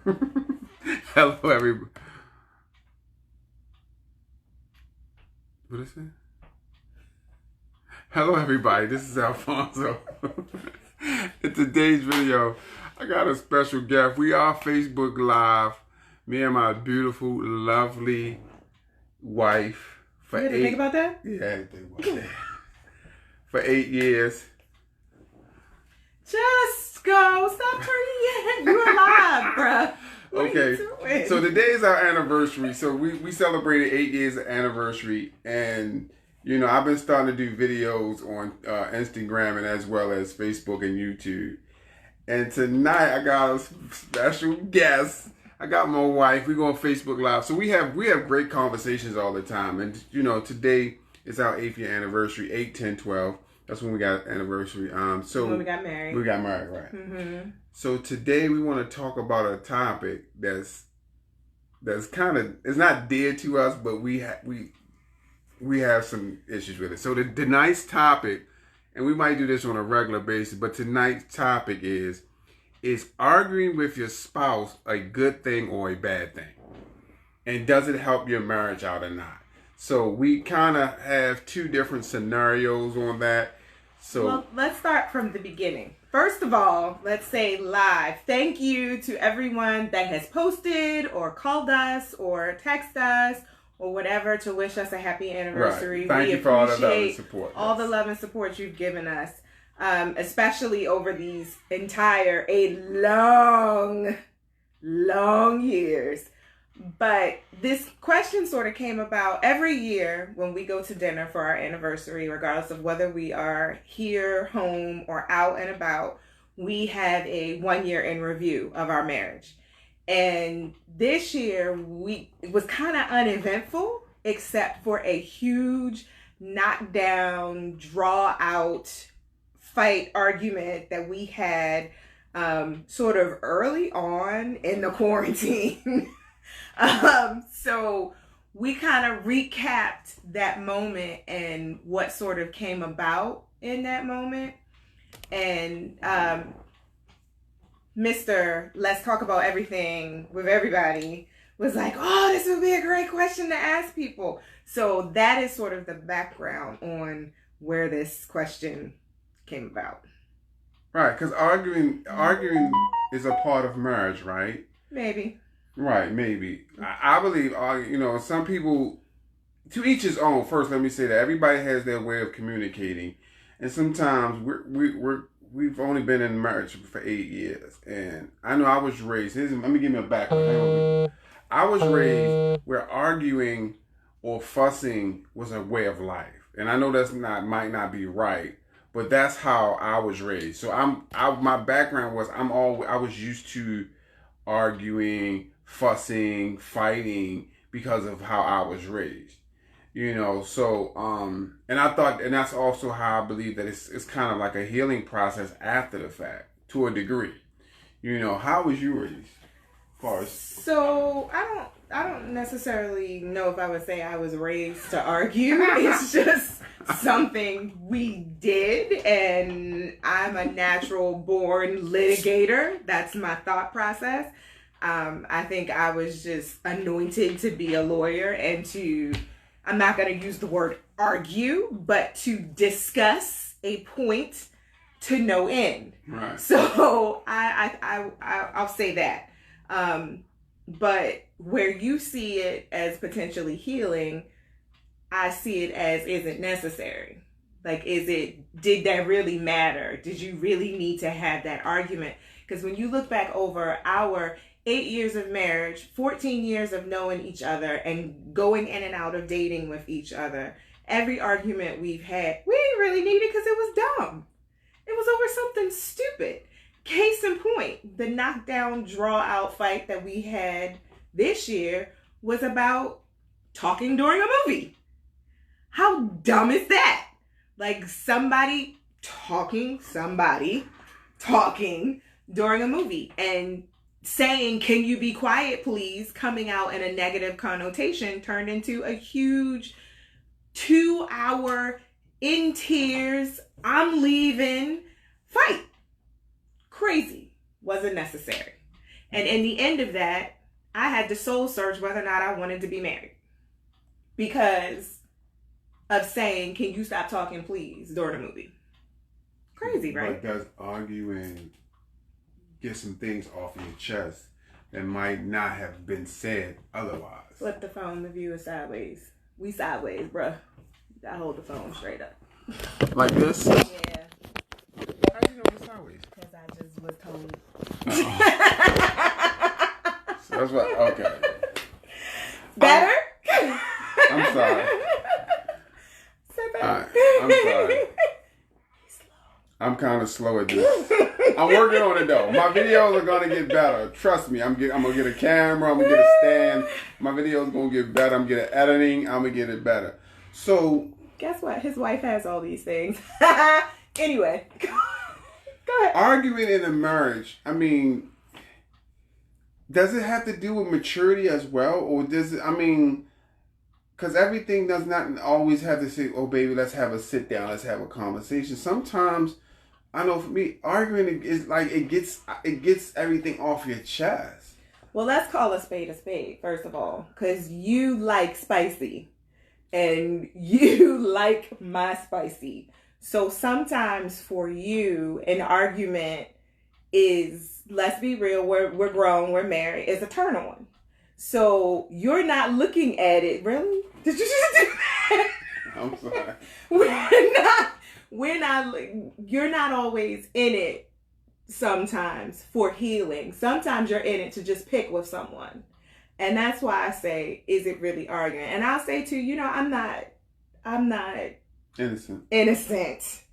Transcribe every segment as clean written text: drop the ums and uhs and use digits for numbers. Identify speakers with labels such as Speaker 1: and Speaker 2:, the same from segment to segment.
Speaker 1: Hello, everybody. What is it? Hello, everybody. This is Alfonso. In today's video, I got a special guest. We are Facebook Live. Me and my beautiful, lovely wife for
Speaker 2: you had to think about that?
Speaker 1: Yeah, I had to think about that. For 8 years.
Speaker 2: Just go. Stop turning in. You're alive, bruh.
Speaker 1: Okay, so today is our anniversary. So we celebrated 8 years of anniversary, and you know I've been starting to do videos on Instagram and as well as Facebook and YouTube. And tonight I got a special guest. I got my wife. We go on Facebook Live, so we have great conversations all the time. And you know today is our 8th year anniversary, 8, 10, 12. That's when we got anniversary. So
Speaker 2: when we got married.
Speaker 1: We got married, right?
Speaker 2: Mm-hmm.
Speaker 1: So today we want to talk about a topic that's kind of, it's not dear to us, but we have some issues with it. So tonight's topic, and we might do this on a regular basis, but tonight's topic is arguing with your spouse a good thing or a bad thing? And does it help your marriage out or not? So we kind of have two different scenarios on that. So
Speaker 2: well, let's start from the beginning. First of all, let's say live. Thank you to everyone that has posted or called us or texted us or whatever to wish us a happy anniversary.
Speaker 1: Right. Thank you for all the love and support.
Speaker 2: All the love and support you've given us, especially over these entire 8 long years. But this question sort of came about every year when we go to dinner for our anniversary, regardless of whether we are here, home, or out and about. We have a 1 year in review of our marriage. And this year it was kind of uneventful, except for a huge knockdown, draw out fight argument that we had sort of early on in the quarantine. So we kind of recapped that moment and what sort of came about in that moment. And Mr. Let's Talk About Everything with Everybody was like, oh, this would be a great question to ask people. So that is sort of the background on where this question came about.
Speaker 1: Right, because arguing is a part of marriage, right?
Speaker 2: Maybe.
Speaker 1: Right, maybe. I believe, you know, some people, to each his own. First, let me say that everybody has their way of communicating, and sometimes we've only been in marriage for 8 years, and I know I was raised. Let me give you a background. I was raised where arguing or fussing was a way of life, and I know might not be right, but that's how I was raised. So my background was I was used to arguing, fussing, fighting because of how I was raised, you know. So and I thought, and that's also how I believe that it's kind of like a healing process after the fact to a degree. You know, how was you raised?
Speaker 2: So I don't necessarily know if I would say I was raised to argue. It's just something we did, and I'm a natural born litigator. That's my thought process. I think I was just anointed to be a lawyer and I'm not going to use the word argue, but to discuss a point to no end.
Speaker 1: Right.
Speaker 2: So I'll say that. But where you see it as potentially healing, I see it as isn't necessary. Like, did that really matter? Did you really need to have that argument? Because when you look back over our 8 years of marriage, 14 years of knowing each other and going in and out of dating with each other, every argument we've had, we didn't really need it because it was dumb. It was over something stupid. Case in point, the knockdown, draw out fight that we had this year was about talking during a movie. How dumb is that? Like somebody talking during a movie and saying, can you be quiet, please, coming out in a negative connotation turned into a huge 2-hour in tears, I'm leaving fight. Crazy. Wasn't necessary. And in the end of that, I had to soul search whether or not I wanted to be married. Because of saying, can you stop talking, please, during the movie. Crazy, right?
Speaker 1: But does arguing get some things off your chest that might not have been said otherwise?
Speaker 2: Flip the phone, the view is sideways. We sideways, bruh. You gotta hold the phone straight up.
Speaker 1: Like this?
Speaker 2: Yeah.
Speaker 1: How do you know it's sideways?
Speaker 2: Because I just was told.
Speaker 1: So that's what, okay.
Speaker 2: Better?
Speaker 1: I'm sorry.
Speaker 2: All right,
Speaker 1: I'm sorry. I'm kind of slow at this. I'm working on it though. My videos are gonna get better. Trust me. I'm gonna get a camera. I'm gonna get a stand. My videos gonna get better. I'm gonna get editing. I'm gonna get it better. So
Speaker 2: guess what? His wife has all these things. Anyway, go ahead.
Speaker 1: Arguing in a marriage. I mean, does it have to do with maturity as well, or does it? I mean. Because everything does not always have to say, oh, baby, let's have a sit down. Let's have a conversation. Sometimes, I know for me, arguing is like it gets everything off your chest.
Speaker 2: Well, let's call a spade, first of all. Because you like spicy. And you like my spicy. So sometimes for you, an argument is, let's be real, we're grown, we're married, is a turn on. So you're not looking at it, really? Did you just do that?
Speaker 1: I'm sorry.
Speaker 2: You're not always in it sometimes for healing. Sometimes you're in it to just pick with someone. And that's why I say, is it really arguing? And I'll say too, you know, I'm not innocent.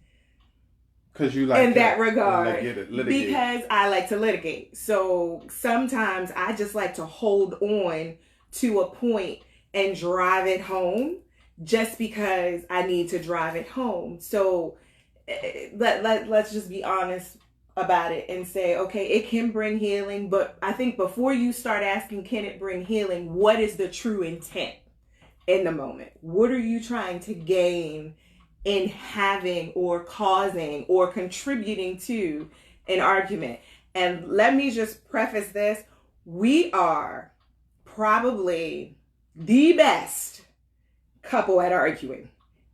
Speaker 1: Because you like
Speaker 2: in that regard.
Speaker 1: litigate.
Speaker 2: Because I like to litigate. So sometimes I just like to hold on to a point and drive it home just because I need to drive it home. So let's just be honest about it and say, okay, it can bring healing. But I think before you start asking, can it bring healing? What is the true intent in the moment? What are you trying to gain in having or causing or contributing to an argument? And let me just preface this. We are probably the best couple at arguing.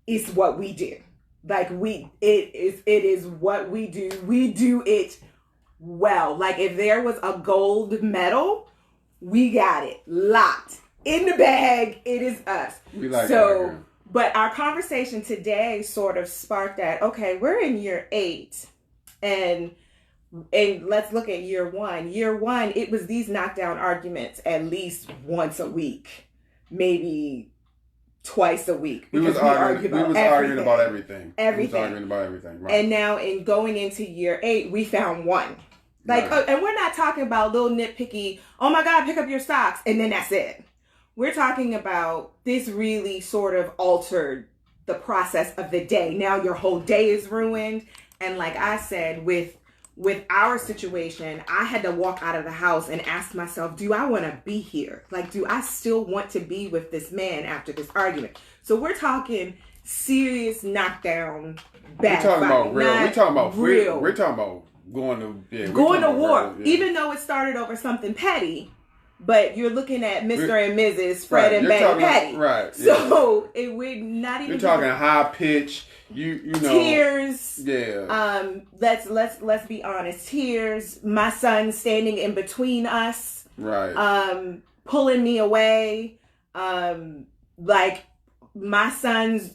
Speaker 2: It's what we do. Like it is what we do. We do it well. Like if there was a gold medal, we got it locked in the bag. It is us.
Speaker 1: We like
Speaker 2: so. But our conversation today sort of sparked that, okay, we're in year 8 and let's look at year 1. Year 1, it was these knockdown arguments at least once a week, maybe twice a week.
Speaker 1: We was arguing about everything. Right.
Speaker 2: And now in going into year 8, we found one. Like, right. And we're not talking about little nitpicky, oh my God, pick up your socks, and then that's it. We're talking about this really sort of altered the process of the day. Now your whole day is ruined. And like I said, with our situation, I had to walk out of the house and ask myself, do I want to be here? Like, do I still want to be with this man after this argument? So we're talking serious knockdown, bad
Speaker 1: We're talking
Speaker 2: fighting,
Speaker 1: about real. We're talking about
Speaker 2: real.
Speaker 1: We're talking about going to
Speaker 2: war. Yeah. Even though it started over something petty. But you're looking at Mr. and Mrs. Fred and Betty Petty.
Speaker 1: Right.
Speaker 2: So we're not even.
Speaker 1: You're talking high pitch. You know.
Speaker 2: Tears.
Speaker 1: Yeah.
Speaker 2: Let's be honest. Tears. My son standing in between us.
Speaker 1: Right.
Speaker 2: Pulling me away. Like my son's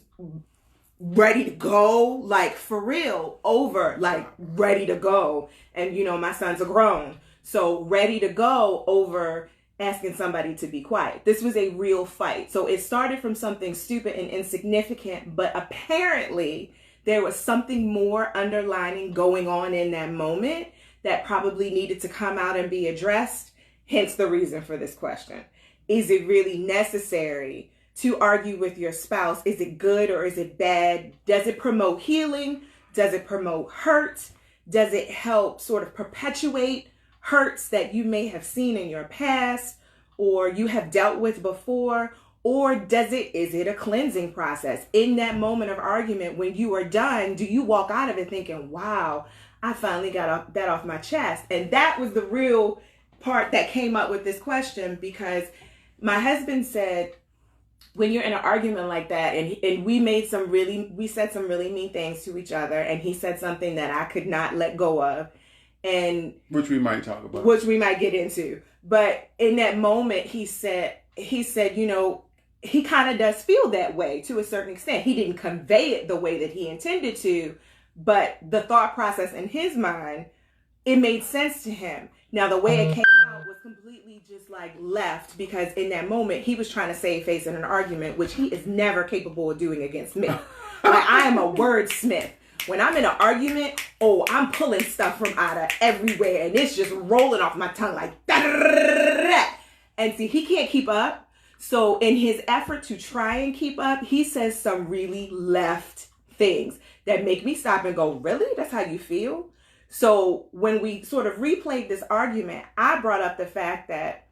Speaker 2: ready to go. Like for real. Over. Like ready to go. And you know my sons are grown. So ready to go over asking somebody to be quiet. This was a real fight. So it started from something stupid and insignificant, but apparently there was something more underlining going on in that moment that probably needed to come out and be addressed. Hence the reason for this question. Is it really necessary to argue with your spouse? Is it good or is it bad? Does it promote healing? Does it promote hurt? Does it help sort of perpetuate hurts that you may have seen in your past or you have dealt with before? Or is it a cleansing process? In that moment of argument, when you are done, do you walk out of it thinking, wow, I finally got that off my chest? And that was the real part that came up with this question, because my husband said, when you're in an argument like that, and we said some really mean things to each other, and he said something that I could not let go of, and
Speaker 1: which we might talk about,
Speaker 2: which we might get into. But in that moment, he said, you know, he kind of does feel that way to a certain extent. He didn't convey it the way that he intended to, but the thought process in his mind, it made sense to him. Now, the way it came out was completely just like left, because in that moment, he was trying to save face in an argument, which he is never capable of doing against me. Like, I am a wordsmith. When I'm in an argument, I'm pulling stuff from out of everywhere, and it's just rolling off my tongue like da-da-da-da-da-da. And see, he can't keep up. So in his effort to try and keep up, he says some really left things that make me stop and go, really? That's how you feel? So when we sort of replayed this argument, I brought up the fact that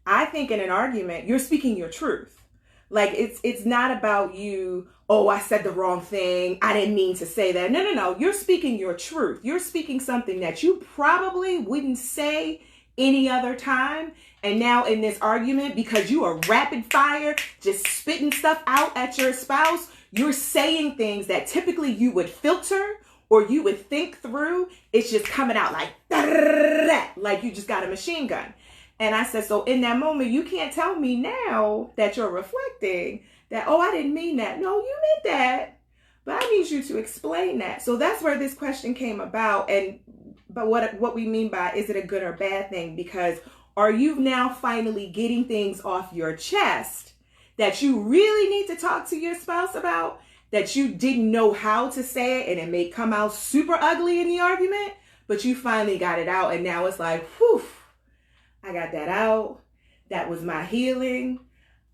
Speaker 2: I think in an argument, you're speaking your truth. Like, it's not about you, I said the wrong thing, I didn't mean to say that. No. You're speaking your truth. You're speaking something that you probably wouldn't say any other time. And now in this argument, because you are rapid fire, just spitting stuff out at your spouse, you're saying things that typically you would filter or you would think through. It's just coming out like, like you just got a machine gun. And I said, so in that moment, you can't tell me now that you're reflecting that, I didn't mean that. No, you meant that, but I need you to explain that. So that's where this question came about. But what we mean by, is it a good or bad thing? Because are you now finally getting things off your chest that you really need to talk to your spouse about, that you didn't know how to say it, and it may come out super ugly in the argument, but you finally got it out, and now it's like, whew, I got that out. That was my healing.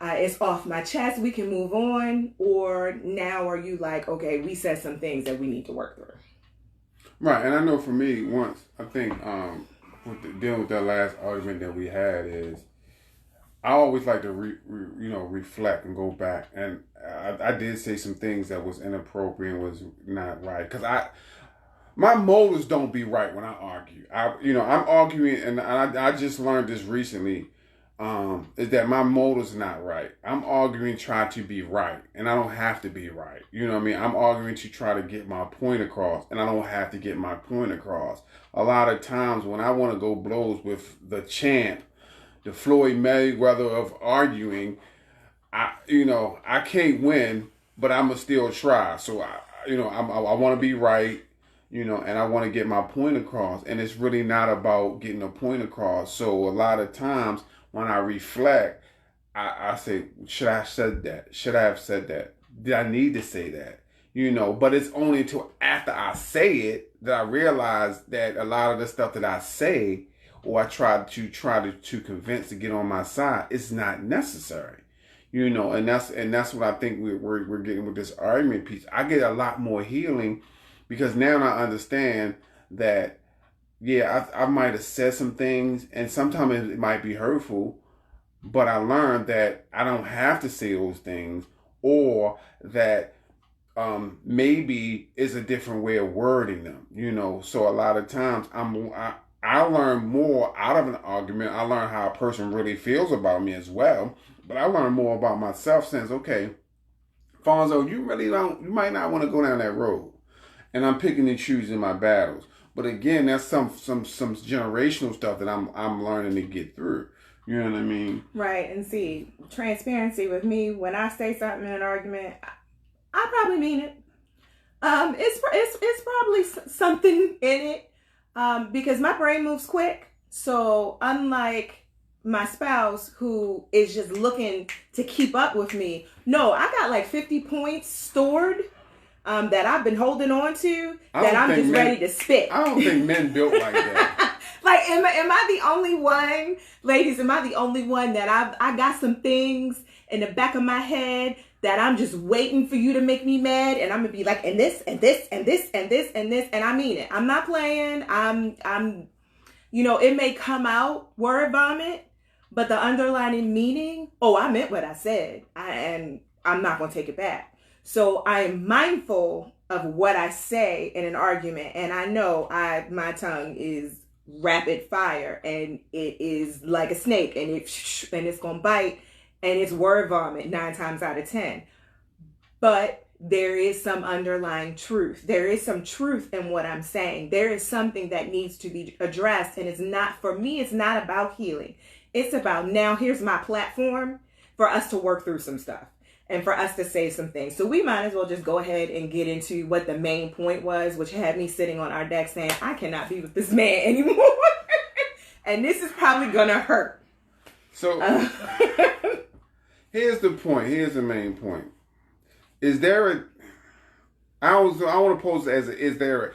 Speaker 2: It's off my chest. We can move on. Or now are you like, okay, we said some things that we need to work through?
Speaker 1: Right. And I know for me, once, I think dealing with that last argument that we had is, I always like to reflect and go back. And I did say some things that was inappropriate and was not right. Because my motives don't be right when I argue. I'm arguing, and I just learned this recently, is that my motive's not right. I'm arguing trying to be right, and I don't have to be right. You know what I mean? I'm arguing to try to get my point across, and I don't have to get my point across. A lot of times when I want to go blows with the champ, the Floyd Mayweather of arguing, I can't win, but I'ma still try. So I want to be right. And I want to get my point across. And it's really not about getting a point across. So a lot of times when I reflect, I say, should I have said that? Should I have said that? Did I need to say that? But it's only until after I say it that I realize that a lot of the stuff that I say, or I try to convince to get on my side, it's not necessary. And that's what I think we're getting with this argument piece. I get a lot more healing, because now I understand that, I might have said some things, and sometimes it might be hurtful, but I learned that I don't have to say those things, or that maybe it's a different way of wording them. So a lot of times I learn more out of an argument. I learn how a person really feels about me as well, but I learn more about myself since, okay, Fonzo, you might not want to go down that road. And I'm picking and choosing my battles. But again, that's some generational stuff that I'm learning to get through. You know what I mean? Right.
Speaker 2: And see, transparency with me, when I say something in an argument, I probably mean it. It's probably something in it, because my brain moves quick. So unlike my spouse, who is just looking to keep up with me, no, I got like 50 points stored that I've been holding on to, that I'm just ready to spit.
Speaker 1: I don't think men built like that.
Speaker 2: Like, am I the only one, ladies? Am I the only one that I got some things in the back of my head that I'm just waiting for you to make me mad, and I'm gonna be like, and this, and this, and this, and this, and this, and I mean it. I'm not playing. I'm it may come out word vomit, but the underlying meaning, I meant what I said, and I'm not gonna take it back. So I am mindful of what I say in an argument, and I know my tongue is rapid fire, and it is like a snake, and it's gonna bite, and it's word vomit 9 times out of 10. But there is some underlying truth. There is some truth in what I'm saying. There is something that needs to be addressed, and it's not, for me, it's not about healing. It's about, now here's my platform for us to work through some stuff and for us to say some things. So we might as well just go ahead and get into what the main point was, which had me sitting on our deck saying, I cannot be with this man anymore. And this is probably gonna hurt.
Speaker 1: So here's the point. Here's the main point. Is there a, I want to pose it as is there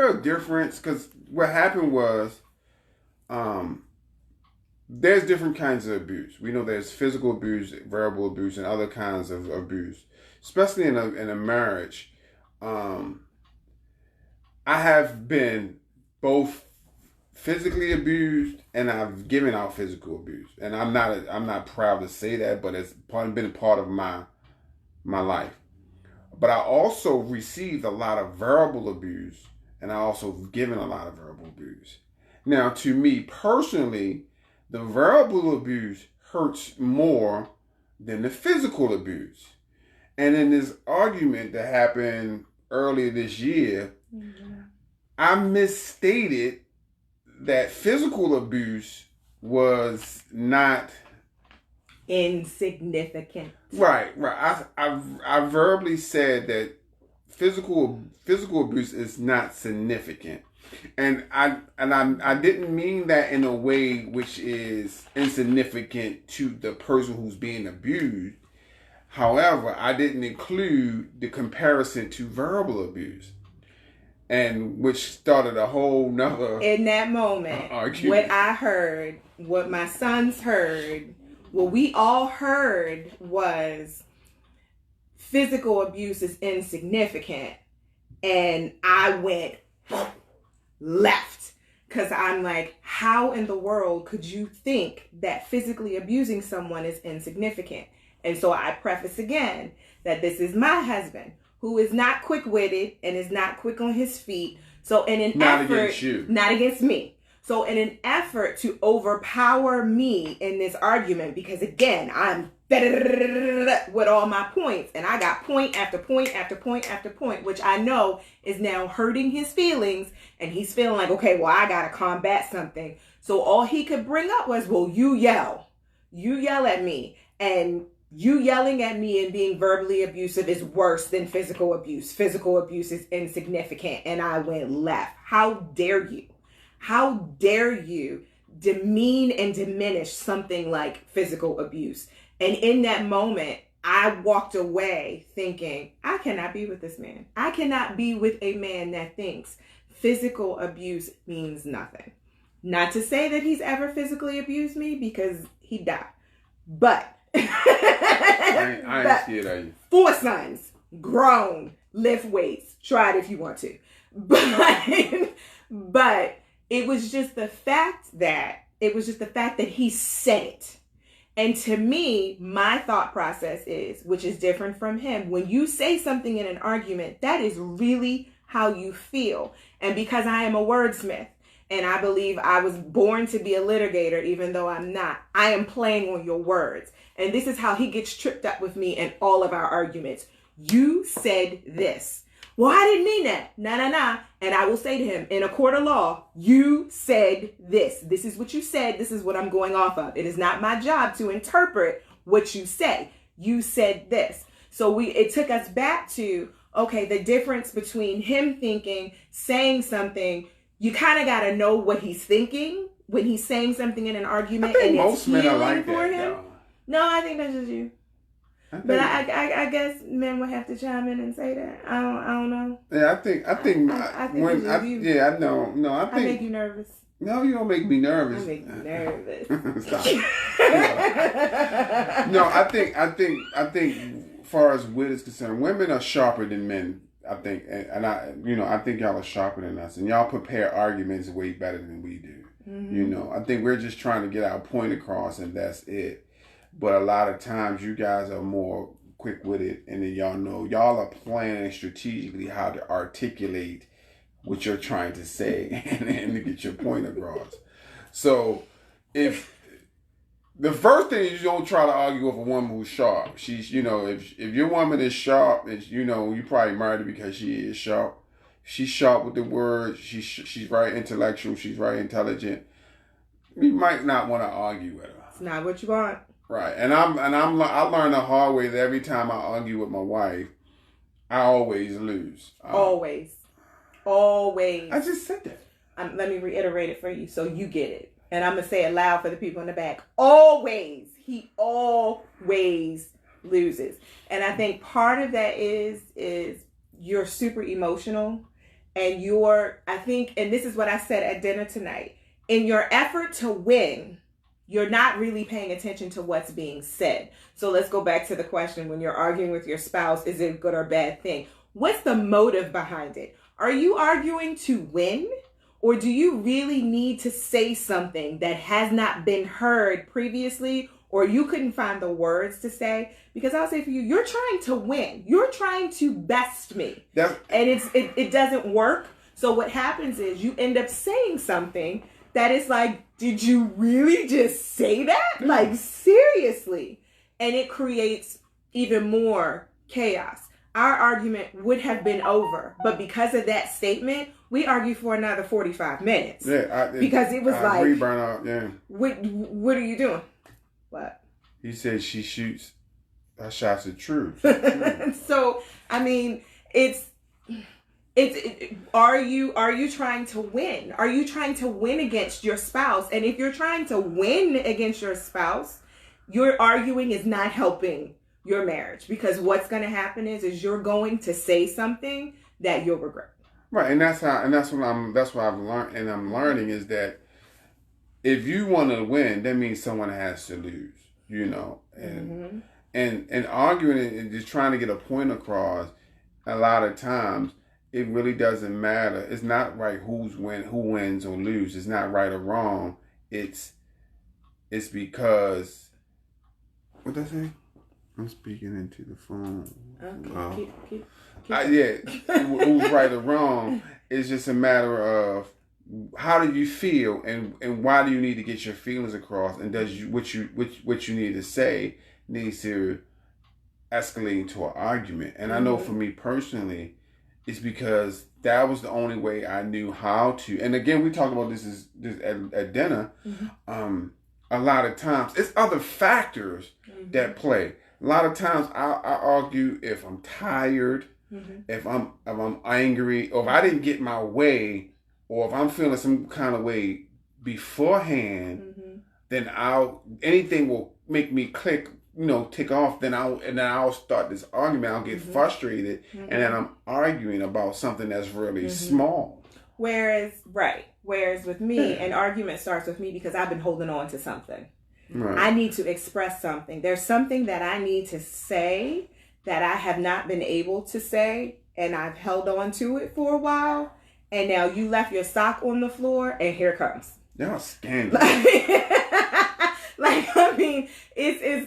Speaker 1: a difference? Because what happened was, there's different kinds of abuse. We know there's physical abuse, verbal abuse, and other kinds of abuse. Especially in a marriage, I have been both physically abused and I've given out physical abuse, and I'm not proud to say that, but it's been a part of my life. But I also received a lot of verbal abuse, and I also given a lot of verbal abuse. Now, to me personally, the verbal abuse hurts more than the physical abuse. And in this argument that happened earlier this year, I misstated that physical abuse was not
Speaker 2: insignificant.
Speaker 1: Right. I verbally said that physical abuse is not significant, and I didn't mean that in a way which is insignificant to the person who's being abused. However, I didn't include the comparison to verbal abuse, and which started a whole nother
Speaker 2: in that moment argument. What I heard, what my sons heard, what we all heard was physical abuse is insignificant. And I went left. Because I'm like, how in the world could you think that physically abusing someone is insignificant? And so I preface again that this is my husband, who is not quick-witted and is not quick on his feet. So in an
Speaker 1: not
Speaker 2: effort,
Speaker 1: against you.
Speaker 2: Not against me. So in an effort to overpower me in this argument, because again, I'm with all my points, and I got point after point after point after point, which I know is now hurting his feelings, and he's feeling like, okay, well, I gotta combat something. So all he could bring up was, well, you yell at me, and you yelling at me and being verbally abusive is worse than physical abuse. Physical abuse is insignificant. And I went left. How dare you? How dare you demean and diminish something like physical abuse? And in that moment, I walked away thinking, I cannot be with this man. I cannot be with a man that thinks physical abuse means nothing. Not to say that he's ever physically abused me, because he died. But
Speaker 1: I ain't scared of you.
Speaker 2: 4 sons, grown, lift weights. Try it if you want to. But it was just the fact that he said it. And to me, my thought process is, which is different from him, when you say something in an argument, that is really how you feel. And because I am a wordsmith, and I believe I was born to be a litigator, even though I'm not, I am playing on your words. And this is how he gets tripped up with me in all of our arguments. You said this. Well, I didn't mean that. Nah. And I will say to him, in a court of law, you said this. This is what you said. This is what I'm going off of. It is not my job to interpret what you say. You said this. So it took us back to, okay, the difference between him thinking, saying something, you kind of got to know what he's thinking when he's saying something in an argument.
Speaker 1: I think
Speaker 2: and
Speaker 1: most men are like that, though.
Speaker 2: No, I think that's just you. But I guess men would have to chime in and say that. I don't know.
Speaker 1: Yeah, I think I know. No, I think
Speaker 2: I make you nervous.
Speaker 1: No, you don't make me nervous.
Speaker 2: I make you nervous.
Speaker 1: Stop. No, I think as far as wit is concerned, women are sharper than men. I think, and I think y'all are sharper than us, and y'all prepare arguments way better than we do. Mm-hmm. I think we're just trying to get our point across, and that's it. But a lot of times, you guys are more quick-witted, and then y'all are planning strategically how to articulate what you're trying to say and to get your point across. So if the first thing is you don't try to argue with a woman who's sharp. She's, if your woman is sharp, and you probably married her because she is sharp. She's sharp with the words. She's very intellectual. She's very intelligent. You might not want to argue with her.
Speaker 2: It's not what you want.
Speaker 1: Right, and I learned the hard way that every time I argue with my wife, I always lose.
Speaker 2: Always.
Speaker 1: I just said that.
Speaker 2: Let me reiterate it for you so you get it. And I'm going to say it loud for the people in the back. Always. He always loses. And I think part of that is you're super emotional. And and this is what I said at dinner tonight. In your effort to win, you're not really paying attention to what's being said. So let's go back to the question. When you're arguing with your spouse, is it a good or bad thing? What's the motive behind it? Are you arguing to win? Or do you really need to say something that has not been heard previously, or you couldn't find the words to say? Because I'll say for you, you're trying to win. You're trying to best me. And it doesn't work. So what happens is you end up saying something that is like, did you really just say that? Like, seriously. And it creates even more chaos. Our argument would have been over, but because of that statement, we argued for another 45 minutes.
Speaker 1: Yeah,
Speaker 2: because it was like,
Speaker 1: burn out. Yeah.
Speaker 2: What are you doing? What?
Speaker 1: He said she shoots her shots at truth.
Speaker 2: So I mean, are you trying to win? Are you trying to win against your spouse? And if you're trying to win against your spouse, your arguing is not helping your marriage, because what's going to happen is you're going to say something that you'll regret.
Speaker 1: Right, and that's what I've learned, and I'm learning is that if you want to win, that means someone has to lose, and and arguing and just trying to get a point across, a lot of times it really doesn't matter. It's not right who wins or loses. It's not right or wrong. It's because what did I say? I'm speaking into the phone.
Speaker 2: Okay, keep
Speaker 1: who's right or wrong? It's just a matter of how do you feel and why do you need to get your feelings across, and what you need to say needs to escalate into an argument. And I know for me personally, it's because that was the only way I knew how to. And again, we talk about this at dinner. A lot of times it's other factors that play. A lot of times I argue if I'm tired, if I'm angry, or if I didn't get my way, or if I'm feeling some kind of way beforehand, then anything will make me click, tick off. Then I'll start this argument. I'll get frustrated, and then I'm arguing about something that's really small.
Speaker 2: Whereas with me, an argument starts with me because I've been holding on to something.
Speaker 1: Right.
Speaker 2: I need to express something. There's something that I need to say that I have not been able to say, and I've held on to it for a while. And now you left your sock on the floor, and here it comes.
Speaker 1: Y'all scandalous.
Speaker 2: I mean,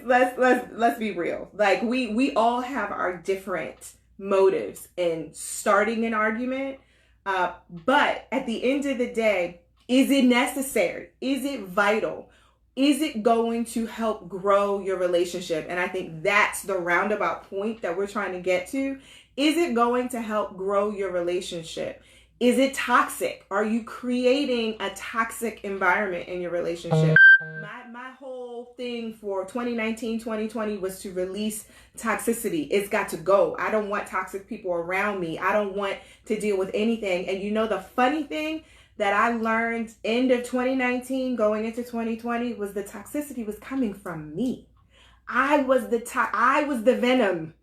Speaker 2: let's be real. Like we all have our different motives in starting an argument. But at the end of the day, is it necessary? Is it vital? Is it going to help grow your relationship? And I think that's the roundabout point that we're trying to get to. Is it going to help grow your relationship? Is it toxic? Are you creating a toxic environment in your relationship? My whole thing for 2019, 2020 was to release toxicity. It's got to go. I don't want toxic people around me. I don't want to deal with anything. And the funny thing that I learned end of 2019 going into 2020 was the toxicity was coming from me. I was the venom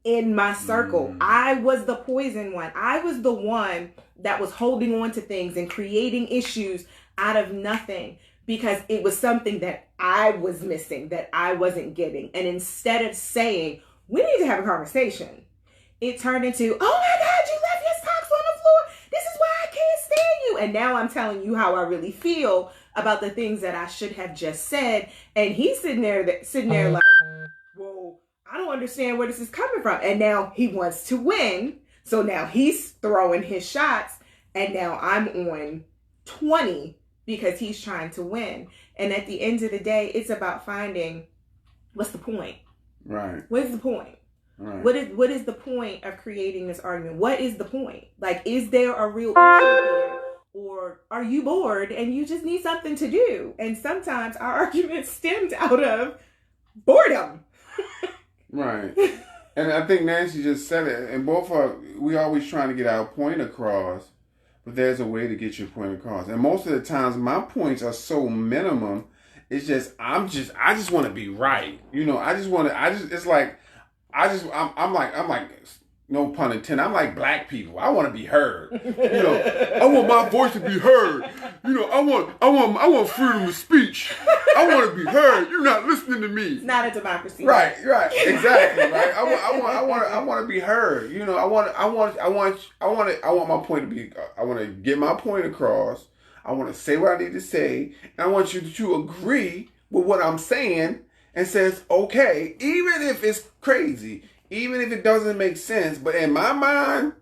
Speaker 2: in my circle. I was the poison one. I was the one that was holding on to things and creating issues out of nothing because it was something that I was missing, that I wasn't getting. And instead of saying, we need to have a conversation, it turned into, oh my God, you left your socks on the floor. This is why I can't stand you. And now I'm telling you how I really feel about the things that I should have just said. And he's sitting there like, well, I don't understand where this is coming from. And now he wants to win. So now he's throwing his shots. and now I'm on 20 because he's trying to win. And at the end of the day, it's about finding, what's the point?
Speaker 1: Right.
Speaker 2: What is the point?
Speaker 1: Right.
Speaker 2: What is the point of creating this argument? What is the point? Like, is there a real issue here? Or are you bored and you just need something to do? And sometimes our arguments stemmed out of boredom.
Speaker 1: Right. And I think Nancy just said it. And we always trying to get our point across, but there's a way to get your point across. And most of the times my points are so minimum. It's just, I just want to be right. You know, I'm like, no pun intended, I'm like black people. I want to be heard. You know, I want my voice to be heard. You know, I want freedom of speech. I want to be heard. You're not listening to me.
Speaker 2: It's not a democracy.
Speaker 1: Right, exactly, right. I want to be heard. You know, I want my point to be. I want to get my point across. I want to say what I need to say, and I want you to agree with what I'm saying and says, okay, even if it's crazy, even if it doesn't make sense, but in my mind,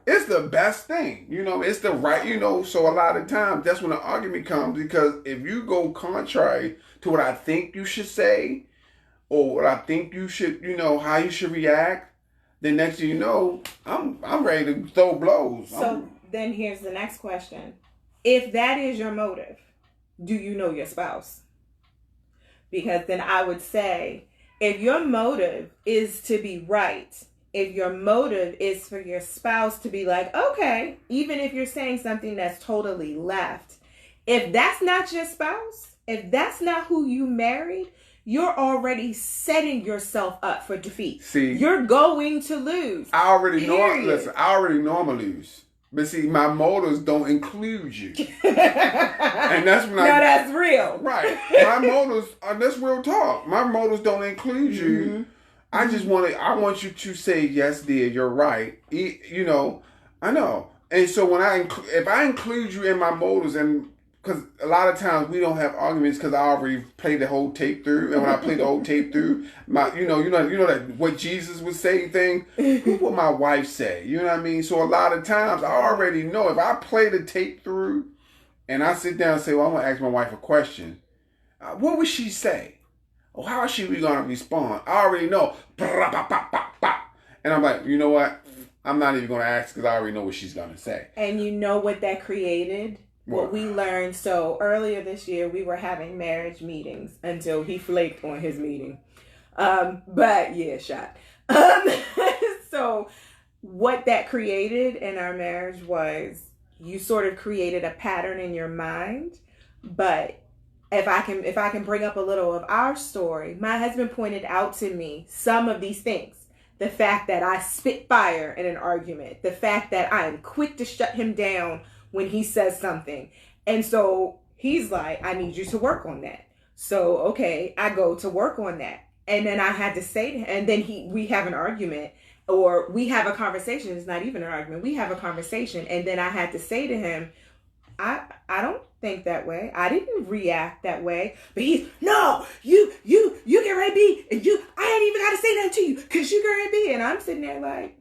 Speaker 1: it's the best thing. You know, it's the right, you know, so a lot of times that's when the argument comes, because if you go contrary to what I think you should say, or what I think you should, you know, how you should react, then next thing you know, I'm ready to throw blows.
Speaker 2: So then here's the next question. If that is your motive, do you know your spouse? Because then I would say, if your motive is to be right, if your motive is for your spouse to be like, okay, even if you're saying something that's totally left, if that's not your spouse, if that's not who you married, you're already setting yourself up for defeat.
Speaker 1: See,
Speaker 2: you're going to lose.
Speaker 1: I already know I'm going to lose. But see, my motives don't include you. And that's when
Speaker 2: that's real.
Speaker 1: Right. My motives, that's real talk. My motives don't include you. Mm-hmm. I want you to say, yes, dear, you're right. You know, I know. And so if I include you in my motives, and because a lot of times we don't have arguments because I already played the whole tape through, and when I played the whole tape through, you know that what Jesus was saying thing, what my wife say, you know what I mean? So a lot of times I already know if I play the tape through, and I sit down and say, well, I'm gonna ask my wife a question, what would she say? Or how is she gonna respond? I already know, and I'm like, you know what? I'm not even gonna ask because I already know what she's gonna say.
Speaker 2: And you know what that created? What we learned, so earlier this year, we were having marriage meetings until he flaked on his meeting. But yeah, shot. So what that created in our marriage was you sort of created a pattern in your mind. But if I can bring up a little of our story, my husband pointed out to me some of these things. The fact that I spit fire in an argument, the fact that I am quick to shut him down when he says something. And so he's like, I need you to work on that. So, okay, I go to work on that. And then I had to say to him, and then we have an argument, or we have a conversation. It's not even an argument. We have a conversation. And then I had to say to him, I don't think that way. I didn't react that way. But he's, no, you get ready to be, and I ain't even got to say nothing to you because you get ready to be. And I'm sitting there like,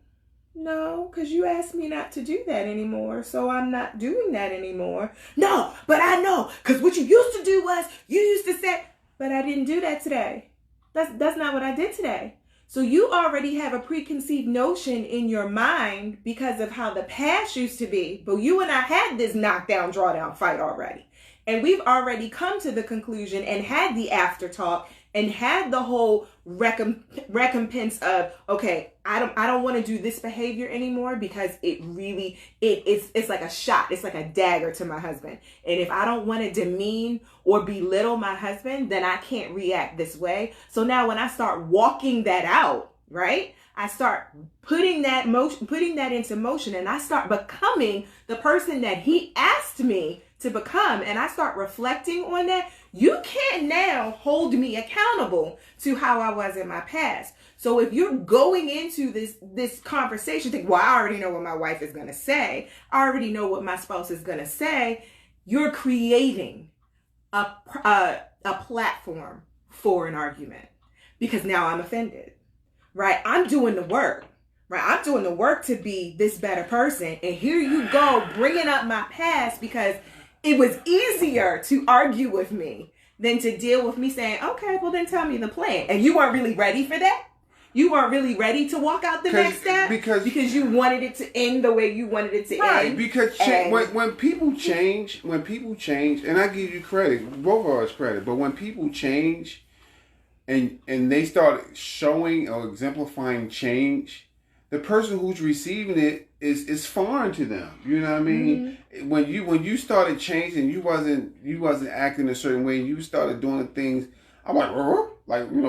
Speaker 2: no, because you asked me not to do that anymore, so I'm not doing that anymore. No, but I know, because what you used to do was, you used to say, but I didn't do that today. That's not what I did today. So you already have a preconceived notion in your mind because of how the past used to be, but you and I had this knockdown, drawdown fight already. And we've already come to the conclusion and had the after talk and had the whole recompense of, okay, I don't want to do this behavior anymore because it's like a shot. It's like a dagger to my husband. And if I don't want to demean or belittle my husband, then I can't react this way. So now when I start walking that out, right? I start putting that into motion, and I start becoming the person that he asked me to become, and I start reflecting on that. You can't now hold me accountable to how I was in my past. So if you're going into this conversation, think, well, I already know what my wife is going to say. I already know what my spouse is going to say. You're creating a platform for an argument because now I'm offended, right? I'm doing the work, right? I'm doing the work to be this better person. And here you go, bringing up my past because it was easier to argue with me than to deal with me saying, okay, well then tell me the plan. And you weren't really ready for that. You weren't really ready to walk out the next step because you wanted it to end the way you wanted it to end.
Speaker 1: Right, because when people change, and I give you credit, both of us credit, but when people change and they start showing or exemplifying change, the person who's receiving it is foreign to them. You know what I mean? Mm-hmm. When you started changing, you wasn't acting a certain way. You started doing things. I'm like,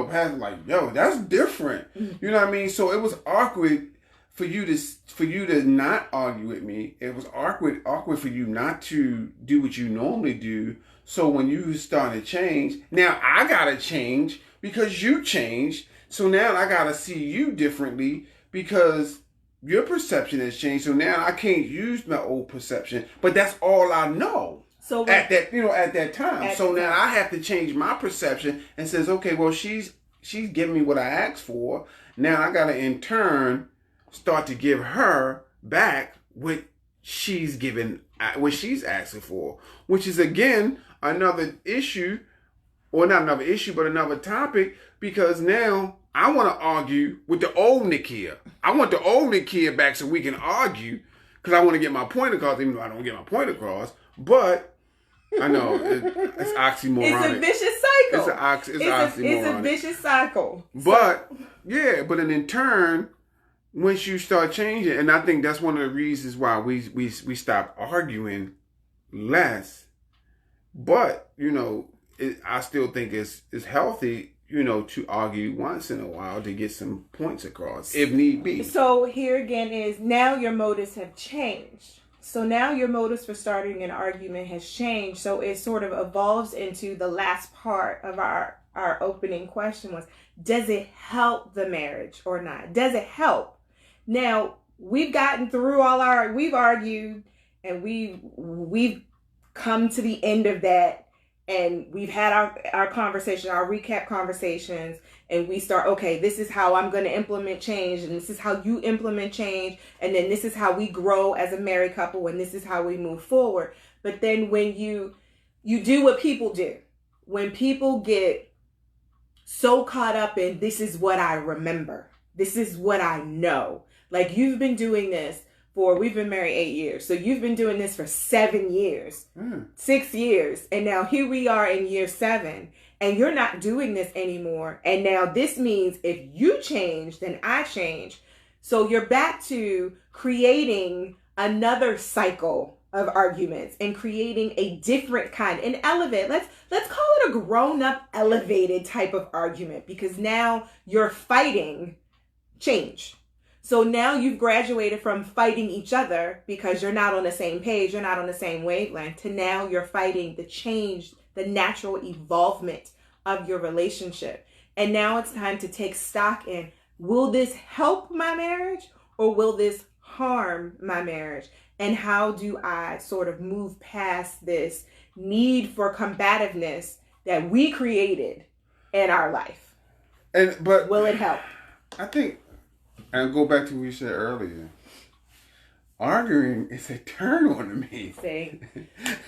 Speaker 1: past like, yo, that's different. Mm-hmm. You know what I mean? So it was awkward for you to not argue with me. It was awkward for you not to do what you normally do. So when you started to change, now I gotta change because you changed. So now I gotta see you differently because your perception has changed. So now I can't use my old perception, but that's all I know. So at that time. So now I have to change my perception and says, okay, well, she's giving me what I asked for. Now I gotta in turn start to give her back what she's asking for, which is again another issue, or not another issue, but another topic, because now I want to argue with the old Nikia. I want the old Nikia back so we can argue, because I want to get my point across, even though I don't get my point across. But I know it's oxymoronic.
Speaker 2: It's a vicious cycle.
Speaker 1: It's oxymoronic.
Speaker 2: It's a vicious cycle.
Speaker 1: But but then in turn, once you start changing, and I think that's one of the reasons why we stop arguing less. But I still think it's healthy, to argue once in a while to get some points across, if need be.
Speaker 2: So here again is, now your motives have changed. So now your motives for starting an argument has changed. So it sort of evolves into the last part of our opening question was, does it help the marriage or not? Does it help? Now, we've gotten through we've argued and we've come to the end of that. And we've had our conversation, our recap conversations, and we start, okay, this is how I'm going to implement change, and this is how you implement change, and then this is how we grow as a married couple, and this is how we move forward. But then when you do what people do, when people get so caught up in, this is what I remember, this is what I know, like you've been doing this we've been married 8 years. So you've been doing this for 7 years, 6 years. And now here we are in year 7 and you're not doing this anymore. And now this means if you change, then I change. So you're back to creating another cycle of arguments and creating a different kind, an elevate. Let's call it a grown-up elevated type of argument, because now you're fighting change. So now you've graduated from fighting each other because you're not on the same page, you're not on the same wavelength, to now you're fighting the change, the natural evolvement of your relationship. And now it's time to take stock in, will this help my marriage or will this harm my marriage? And how do I sort of move past this need for combativeness that we created in our life? But will it help?
Speaker 1: I think, and go back to what you said earlier, arguing is a turn on to me.
Speaker 2: Say,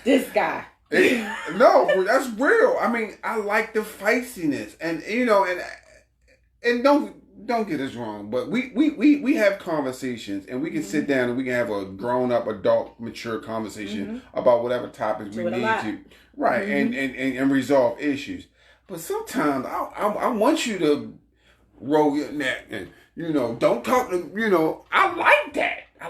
Speaker 2: this guy.
Speaker 1: No, that's real. I mean, I like the feistiness, and and don't get us wrong, but we have conversations, and we can sit down and we can have a grown up, adult, mature conversation about whatever topics we need to, right, and resolve issues. But sometimes I want you to roll your neck and don't talk to, I like that. I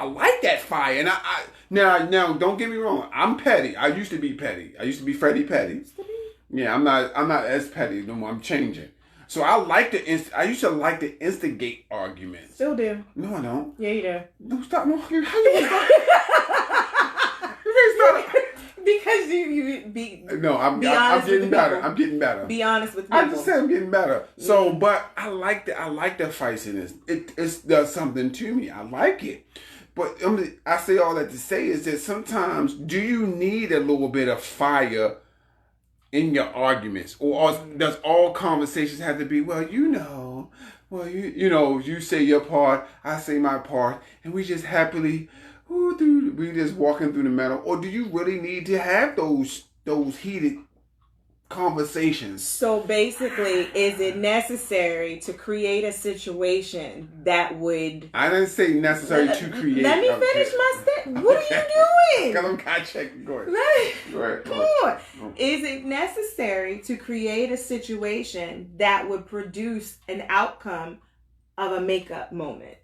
Speaker 1: like that fire. And I now don't get me wrong. I'm petty. I used to be petty. I used to be Freddie Petty. Yeah, I'm not as petty no more. I'm changing. So I used to like to instigate arguments.
Speaker 2: Still do.
Speaker 1: No, I don't.
Speaker 2: Yeah, you do.
Speaker 1: Don't stop. No, how you start? You start.
Speaker 2: Because you be.
Speaker 1: No, I'm getting better. I'm getting better.
Speaker 2: Be honest with people.
Speaker 1: I just said I'm getting better. So, but I like the feistiness. It does something to me. I like it. But I say all that to say is that sometimes, do you need a little bit of fire in your arguments, or does all conversations have to be, well, you say your part, I say my part, and we just happily, we just walking through the meadow? Or do you really need to have those heated conversations?
Speaker 2: So basically, is it necessary to create a situation that would...
Speaker 1: I didn't say necessary to create.
Speaker 2: Let me finish my step. What are you doing?
Speaker 1: Because I'm kind of checking. Go ahead. Go ahead.
Speaker 2: Come on. Is it necessary to create a situation that would produce an outcome of a makeup moment?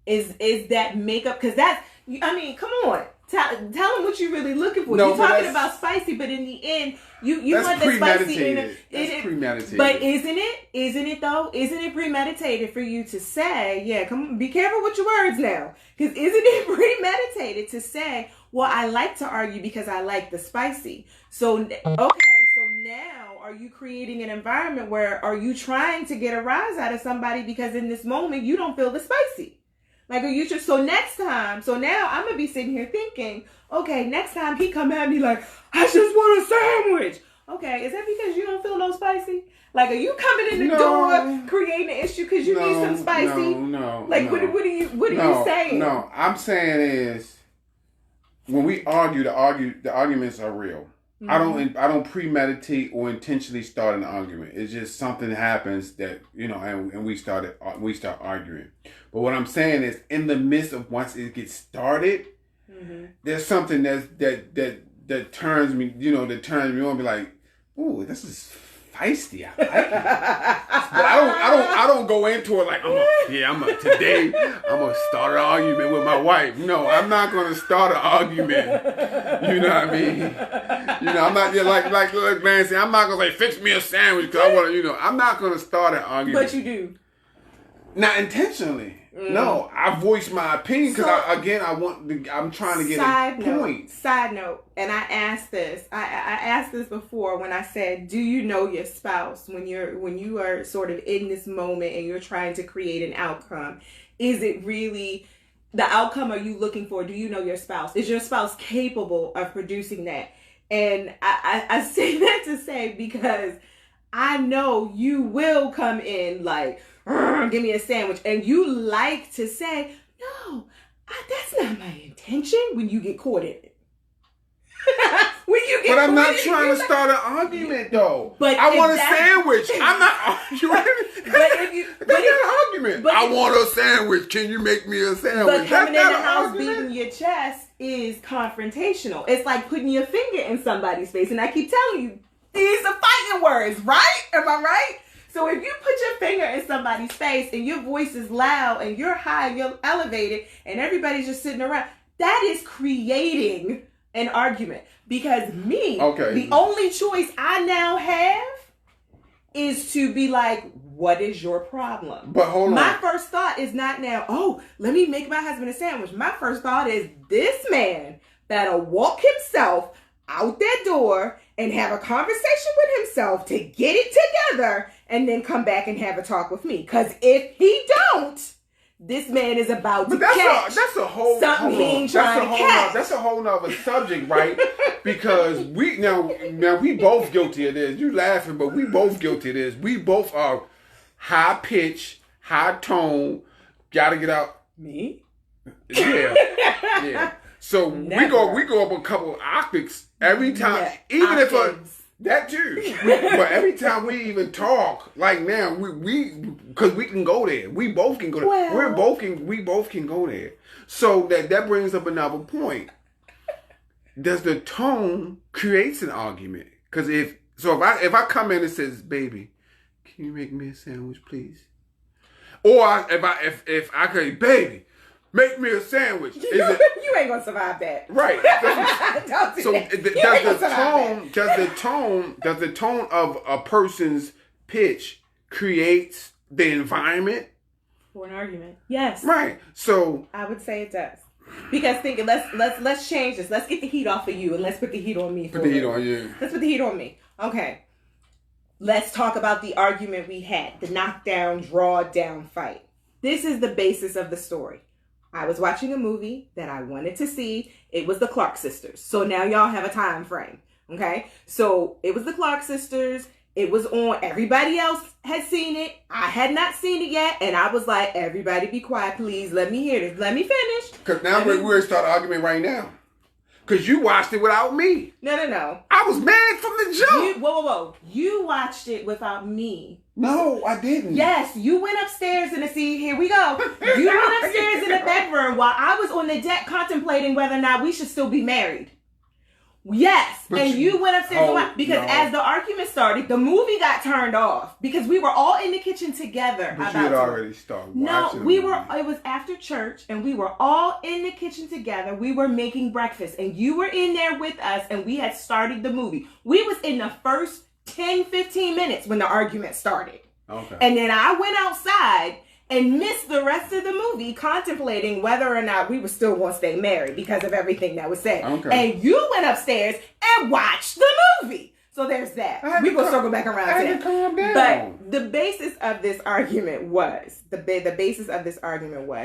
Speaker 2: Is that makeup? Because that's... I mean, come on. Tell them what you're really looking for. You're talking about spicy, but in the end, you want the spicy in it.
Speaker 1: That's premeditated.
Speaker 2: But isn't it? Isn't it though? Isn't it premeditated for you to say, yeah, come on, be careful with your words now. Because isn't it premeditated to say, well, I like to argue because I like the spicy. So, okay, so now are you creating an environment where are you trying to get a rise out of somebody because in this moment you don't feel the spicy? Like, are you just, so next time, so now I'm going to be sitting here thinking, okay, next time he come at me like, I just want a sandwich. Okay, is that because you don't feel no spicy? Like, are you coming in the door creating an issue because you need some spicy? Like, what are you saying?
Speaker 1: No, I'm saying is, when we argue, the arguments are real. Mm-hmm. I don't premeditate or intentionally start an argument. It's just something happens that, and we start arguing. But what I'm saying is, in the midst of once it gets started, mm-hmm. there's something that turns me, that turns me on, be like, ooh, this is feisty. I like it. But I don't go into it like, today I'm gonna start an argument with my wife. No, I'm not gonna start an argument. You know what I mean? I'm not like Nancy. I'm not gonna say fix me a sandwich because I want to. I'm not gonna start an argument.
Speaker 2: But you do.
Speaker 1: Not intentionally. No, I voice my opinion because I'm trying to get a point.
Speaker 2: Side note, and I asked this. I asked this before when I said, "Do you know your spouse when you are sort of in this moment and you're trying to create an outcome? Is it really the outcome are you looking for? Do you know your spouse? Is your spouse capable of producing that?" And I say that to say because I know you will come in like, give me a sandwich. And you like to say, no, that's not my intention when you get caught in it.
Speaker 1: But I'm not trying to start an argument, though. But I want a sandwich. I'm not arguing. That's not an argument. I want a sandwich. Can you make me a sandwich?
Speaker 2: But coming in the house beating your chest is confrontational. It's like putting your finger in somebody's face. And I keep telling you, these are fighting words, right? Am I right? So if you put your finger in somebody's face and your voice is loud and you're high and you're elevated and everybody's just sitting around, that is creating an argument. Because the only choice I now have is to be like, what is your problem?
Speaker 1: But hold on.
Speaker 2: My first thought is not now, let me make my husband a sandwich. My first thought is this man better walk himself out that door and have a conversation with himself to get it together and then come back and have a talk with me. Because if he don't, this man is about to catch
Speaker 1: that's a whole
Speaker 2: something he ain't trying to catch.
Speaker 1: That's a whole nother subject, right? Because we both guilty of this. You laughing, but we both guilty of this. We both are high pitch, high tone. Gotta get out.
Speaker 2: Me?
Speaker 1: Yeah. So we go up a couple of octaves every time, even octaves. That too. But every time we even talk, like now, because we can go there. We both can go there. Well, we both can go there. So that brings up another point. Does the tone creates an argument? Because if I come in and says, "Baby, can you make me a sandwich, please?" Or if I could, "Baby, make me a sandwich."
Speaker 2: You ain't gonna survive that,
Speaker 1: right?
Speaker 2: Don't do that.
Speaker 1: Does the tone of a person's pitch creates the environment
Speaker 2: for an argument? Yes.
Speaker 1: Right. So
Speaker 2: I would say it does. Because thinking, let's change this. Let's get the heat off of you and let's put the heat on me.
Speaker 1: Put the heat on you.
Speaker 2: Let's put the heat on me. Okay. Let's talk about the argument we had, the knockdown, draw down fight. This is the basis of the story. I was watching a movie that I wanted to see. It was the Clark sisters. So now y'all have a time frame. Okay? So it was the Clark sisters. It was on. Everybody else had seen it. I had not seen it yet. And I was like, everybody be quiet, please. Let me hear this. Let me finish.
Speaker 1: Because now we're going to start an argument right now. Because you watched it without me.
Speaker 2: No.
Speaker 1: I was mad from the jump.
Speaker 2: Whoa. You watched it without me.
Speaker 1: No, I didn't.
Speaker 2: Yes, you went upstairs and see, here we go. You went upstairs in the bedroom while I was on the deck contemplating whether or not we should still be married. Yes, but and you went upstairs to watch because as the argument started, the movie got turned off because we were all in the kitchen together.
Speaker 1: But you had already started watching.
Speaker 2: No, we were. It was after church, and we were all in the kitchen together. We were making breakfast, and you were in there with us, and we had started the movie. We was in the first 10, 15 minutes when the argument started.
Speaker 1: Okay.
Speaker 2: And then I went outside and missed the rest of the movie contemplating whether or not we were still going to stay married because of everything that was said.
Speaker 1: Okay.
Speaker 2: And you went upstairs and watched the movie. So there's that. We're going to circle back around to that.
Speaker 1: Calm down.
Speaker 2: But the basis of this argument was,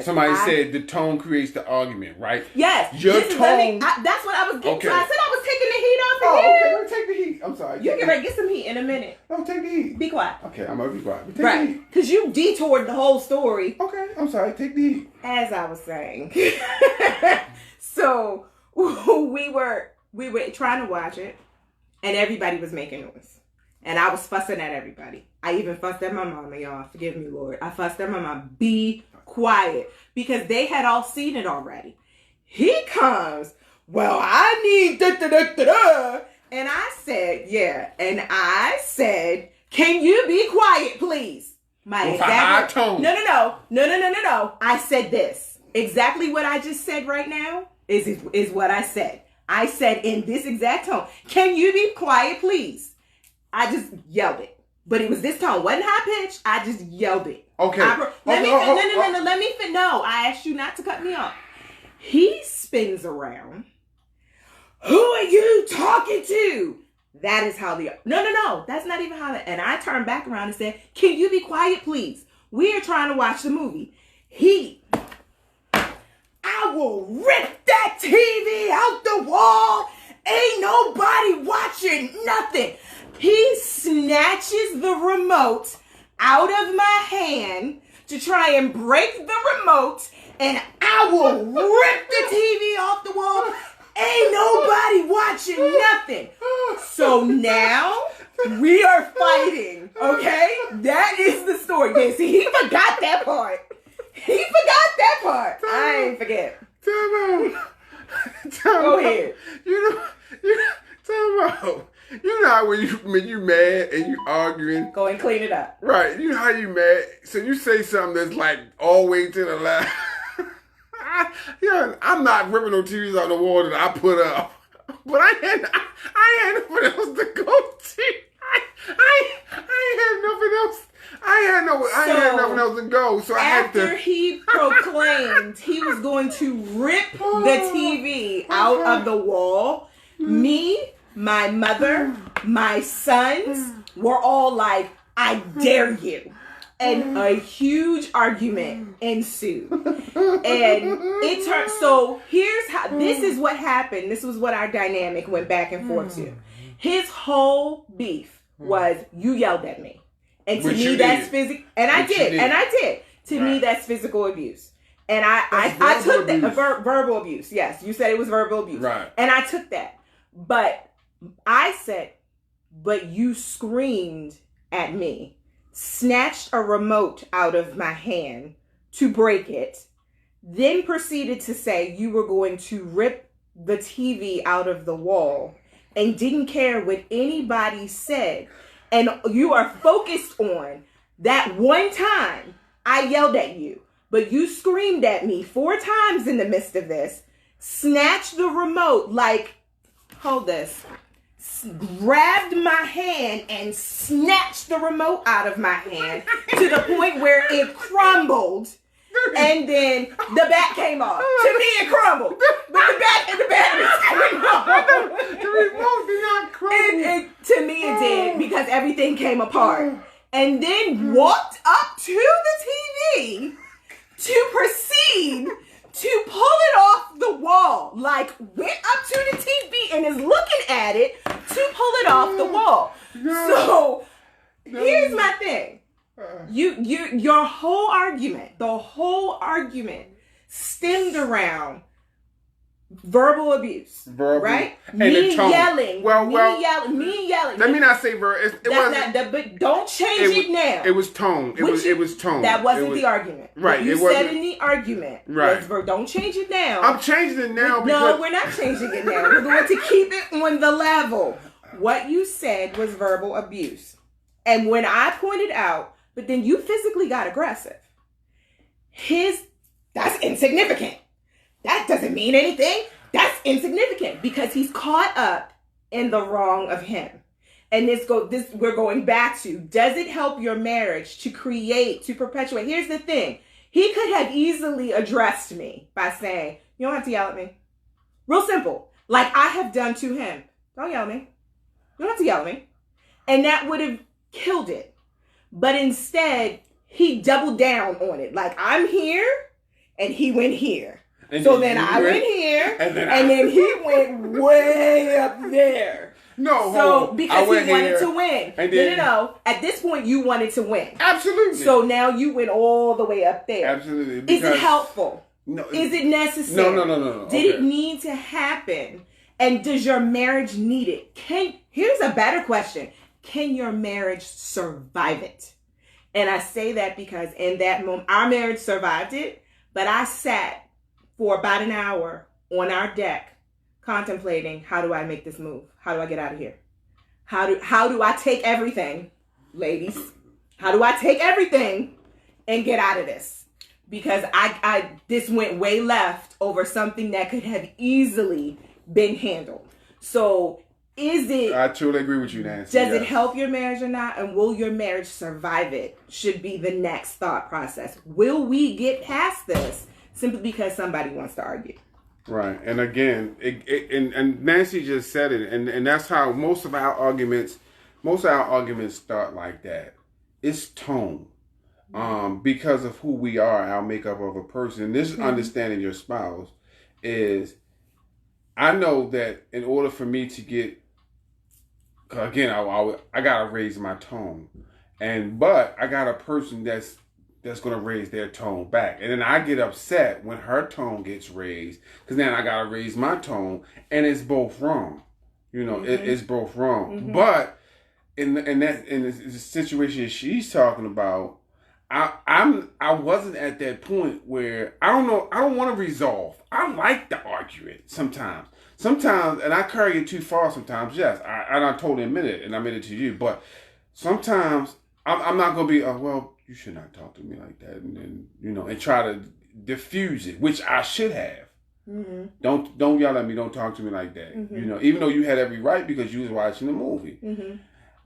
Speaker 1: somebody said the tone creates the argument, right?
Speaker 2: Yes.
Speaker 1: Your tone.
Speaker 2: That's what I was getting to.
Speaker 1: Okay.
Speaker 2: I said I was taking the heat off of
Speaker 1: here.
Speaker 2: here.
Speaker 1: Okay, let me take the heat. I'm sorry.
Speaker 2: You can get some heat in a minute.
Speaker 1: No, take the heat.
Speaker 2: Be quiet.
Speaker 1: Okay, I'm going to be quiet. Take
Speaker 2: right.
Speaker 1: the heat.
Speaker 2: Because you detoured the whole story.
Speaker 1: Okay, I'm sorry. Take the heat.
Speaker 2: As I was saying. So we were trying to watch it. And everybody was making noise. And I was fussing at everybody. I even fussed at my mama, y'all. Forgive me, Lord. I fussed at my mama. Be quiet. Because they had all seen it already. He comes, well, I need da-da-da-da-da. And I said, yeah. And I said, can you be quiet, please? My exact
Speaker 1: tone.
Speaker 2: No. I said this. Exactly what I just said right now is what I said. I said in this exact tone, can you be quiet, please? I just yelled it. But it was this tone. Wasn't high pitched. I just yelled it.
Speaker 1: Okay.
Speaker 2: Let me fit. No, I asked you not to cut me off. He spins around. Who are you talking to? That is how No. That's not even how and I turned back around and said, can you be quiet, please? We are trying to watch the movie. I will rip that TV out the wall. Ain't nobody watching nothing. He snatches the remote out of my hand to try and break the remote, and I will rip the TV off the wall. Ain't nobody watching nothing. So now we are fighting, okay? That is the story. Yeah, see, he forgot that part. I ain't forget.
Speaker 1: Time
Speaker 2: Go ahead.
Speaker 1: Time out. You know how when you mad and you arguing.
Speaker 2: Go and clean it up.
Speaker 1: Right. You know how you mad. So you say something that's like all the way to the left. I'm not ripping no TVs out the wall that I put up. But I had nothing else to go to. I had nothing else. I had nothing else to go, so I had to.
Speaker 2: After he proclaimed he was going to rip the TV out of the wall, me, my mother, my sons were all like, I dare you. And a huge argument ensued. And it turned, so here's how, this is what happened. This was what our dynamic went back and forth to. His whole beef was, you yelled at me. And to me, that's physical. And I did. To me, that's physical abuse. And I took that. Verbal abuse. Yes. You said it was verbal abuse.
Speaker 1: Right.
Speaker 2: And I took that. But I said, but you screamed at me, snatched a remote out of my hand to break it, then proceeded to say you were going to rip the TV out of the wall and didn't care what anybody said. And you are focused on that one time I yelled at you, but you screamed at me 4 times in the midst of this, snatched the remote, like, hold this, grabbed my hand and snatched the remote out of my hand to the point where it crumbled. And then the back came off. To me, it crumbled. But the batteries came off.
Speaker 1: The remote did not crumble.
Speaker 2: To me, it did, because everything came apart. And then walked up to the TV to proceed to pull it off off the wall. Like, went up to the TV and is looking at it to pull it off the wall. So, here's my thing. Your whole argument, the whole argument stemmed around verbal abuse, right?
Speaker 1: And me
Speaker 2: yelling, me yelling.
Speaker 1: Let me not say verbal. It wasn't.
Speaker 2: But don't change it now.
Speaker 1: It was tone. It was tone.
Speaker 2: That wasn't the argument.
Speaker 1: Right.
Speaker 2: What you said in the argument.
Speaker 1: Right.
Speaker 2: Was, don't change it now.
Speaker 1: I'm changing it now.
Speaker 2: No, we're not changing it now. We're going to keep it on the level. What you said was verbal abuse, and when I pointed out, but then you physically got aggressive. That's insignificant. That doesn't mean anything. That's insignificant because he's caught up in the wrong of him. And we're going back to, does it help your marriage to perpetuate? Here's the thing. He could have easily addressed me by saying, you don't have to yell at me. Real simple. Like I have done to him. Don't yell at me. You don't have to yell at me. And that would have killed it. But instead, he doubled down on it. Like, I'm here, and he went here. And so then I went here, and then he went way up there. Because he wanted to win. No. At this point, you wanted to win.
Speaker 1: Absolutely.
Speaker 2: So now you went all the way up there.
Speaker 1: Absolutely.
Speaker 2: Is it helpful?
Speaker 1: No.
Speaker 2: Is it necessary?
Speaker 1: No.
Speaker 2: Did it need to happen? And does your marriage need it? Here's a better question. Can your marriage survive it? And I say that because in that moment, our marriage survived it, but I sat for about an hour on our deck contemplating, how do I make this move? How do I get out of here? How do I take everything, ladies? How do I take everything and get out of this? Because this went way left over something that could have easily been handled. So I
Speaker 1: truly agree with you, Nancy.
Speaker 2: Does it help your marriage or not? And will your marriage survive it? Should be the next thought process. Will we get past this simply because somebody wants to argue?
Speaker 1: Right. And again, and Nancy just said it, and that's how most of our arguments start like that. It's tone. Because of who we are, our makeup of a person. This is understanding your spouse is, I know that in order for me to get, again, I gotta raise my tone, but I got a person that's going to raise their tone back, and then I get upset when her tone gets raised, because then I gotta raise my tone, and it's both wrong. It's both wrong. Mm-hmm. But in the situation she's talking about, I wasn't at that point where I don't want to resolve. I like the argument sometimes, and I carry it too far sometimes. Yes, I totally admit it, and I admit it to you. But sometimes I'm not gonna be, well, you should not talk to me like that, and and try to diffuse it, which I should have. Mm-hmm. Don't yell at me. Don't talk to me like that. Mm-hmm. Even though you had every right because you was watching the movie. Mm-hmm.